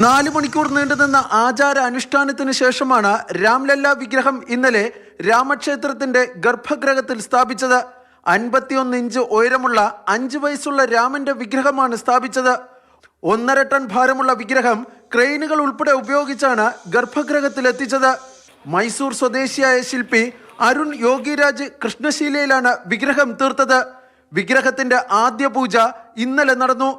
4 മണിക്കൂർ നീണ്ടുനിന്ന ആചാര അനുഷ്ഠാനത്തിന് ശേഷമാണ് രാംലല്ല വിഗ്രഹം ഇന്നലെ രാമക്ഷേത്രത്തിന്റെ ഗർഭഗൃഹത്തിൽ സ്ഥാപിച്ചത്. 51 ഇഞ്ച് ഉയരമുള്ള 5 വയസ്സുള്ള രാമന്റെ വിഗ്രഹമാണ് സ്ഥാപിച്ചത്. 1.5 ടൺ ഭാരമുള്ള വിഗ്രഹം ക്രെയിനുകൾ ഉൾപ്പെടെ ഉപയോഗിച്ചാണ് ഗർഭഗൃഹത്തിൽ എത്തിച്ചത്. മൈസൂർ സ്വദേശിയായ ശില്പി അരുൺ യോഗിരാജ് കൃഷ്ണശീലയിലാണ് വിഗ്രഹം തീർത്തത്. വിഗ്രഹത്തിന്റെ ആദ്യ പൂജ ഇന്നലെ നടന്നു.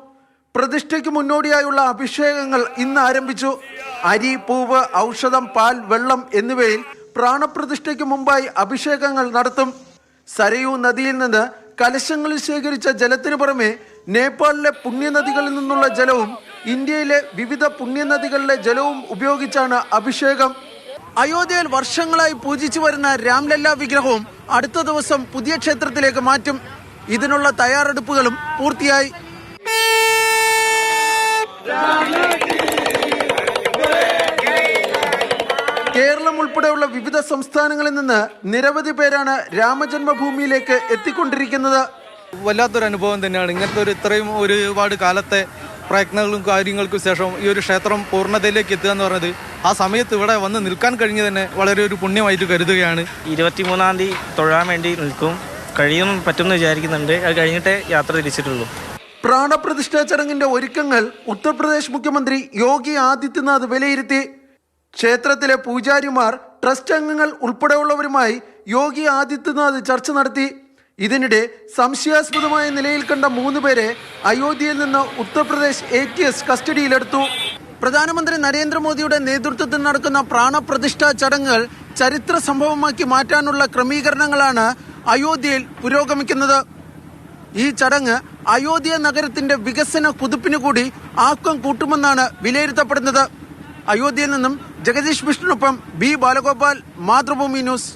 പ്രതിഷ്ഠയ്ക്ക് മുന്നോടിയായുള്ള അഭിഷേകങ്ങൾ ഇന്ന് ആരംഭിച്ചു. അരി, പൂവ്, ഔഷധം, പാൽ, വെള്ളം എന്നിവയിൽ പ്രാണപ്രതിഷ്ഠയ്ക്ക് മുമ്പായി അഭിഷേകങ്ങൾ നടത്തും. സരയൂ നദിയിൽ നിന്ന് കലശങ്ങളിൽ ശേഖരിച്ച ജലത്തിനു പുറമെ നേപ്പാളിലെ പുണ്യനദികളിൽ നിന്നുള്ള ജലവും ഇന്ത്യയിലെ വിവിധ പുണ്യനദികളിലെ ജലവും ഉപയോഗിച്ചാണ് അഭിഷേകം. അയോധ്യയിൽ വർഷങ്ങളായി പൂജിച്ചു വരുന്ന രാംലല്ല വിഗ്രഹവും അടുത്ത ദിവസം പുതിയ ക്ഷേത്രത്തിലേക്ക് മാറ്റും. ഇതിനുള്ള തയ്യാറെടുപ്പുകളും പൂർത്തിയായി. കേരളം ഉൾപ്പെടെയുള്ള വിവിധ സംസ്ഥാനങ്ങളിൽ നിന്ന് നിരവധി പേരാണ് രാമജന്മഭൂമിയിലേക്ക് എത്തിക്കൊണ്ടിരിക്കുന്നത്. വല്ലാത്തൊരു അനുഭവം തന്നെയാണ്. ഇങ്ങനത്തെ ഇത്രയും ഒരുപാട് കാലത്തെ പ്രയത്നങ്ങളും കാര്യങ്ങൾക്കും ശേഷം ഈ ഒരു ക്ഷേത്രം പൂർണ്ണതയിലേക്ക് എത്തുക എന്ന് പറഞ്ഞത്, ആ സമയത്ത് ഇവിടെ വന്ന് നിൽക്കാൻ കഴിഞ്ഞ് തന്നെ വളരെ ഒരു പുണ്യമായിട്ട് കരുതുകയാണ്. 23-ാം തീയതി തൊഴാൻ വേണ്ടി നിൽക്കും, കഴിയും പറ്റുമെന്ന് വിചാരിക്കുന്നുണ്ട്. അത് കഴിഞ്ഞിട്ടേ യാത്ര തിരിച്ചിട്ടുള്ളൂ. പ്രാണപ്രതിഷ്ഠാ ചടങ്ങിന്റെ ഒരുക്കങ്ങൾ ഉത്തർപ്രദേശ് മുഖ്യമന്ത്രി യോഗി ആദിത്യനാഥ് വിലയിരുത്തി. ക്ഷേത്രത്തിലെ പൂജാരിമാർ, ട്രസ്റ്റ് അംഗങ്ങൾ ഉൾപ്പെടെയുള്ളവരുമായി യോഗി ആദിത്യനാഥ് ചർച്ച നടത്തി. ഇതിനിടെ സംശയാസ്പദമായ നിലയിൽ കണ്ട 3 പേരെ അയോധ്യയിൽ നിന്ന് ഉത്തർപ്രദേശ് ATS കസ്റ്റഡിയിലെടുത്തു. പ്രധാനമന്ത്രി നരേന്ദ്രമോദിയുടെ നേതൃത്വത്തിൽ നടക്കുന്ന പ്രാണപ്രതിഷ്ഠാ ചടങ്ങുകൾ ചരിത്ര സംഭവമാക്കി മാറ്റാനുള്ള ക്രമീകരണങ്ങളാണ് അയോധ്യയിൽ പുരോഗമിക്കുന്നത്. ഈ ചടങ്ങ് അയോധ്യ നഗരത്തിന്റെ വികസന കുതിപ്പിന് കൂടി ആക്കം കൂട്ടുമെന്നാണ് വിലയിരുത്തപ്പെടുന്നത്. അയോധ്യയിൽ നിന്നും ജഗദീഷ് വിഷ്ണുവിനൊപ്പം B. ബാലഗോപാൽ, മാതൃഭൂമി ന്യൂസ്.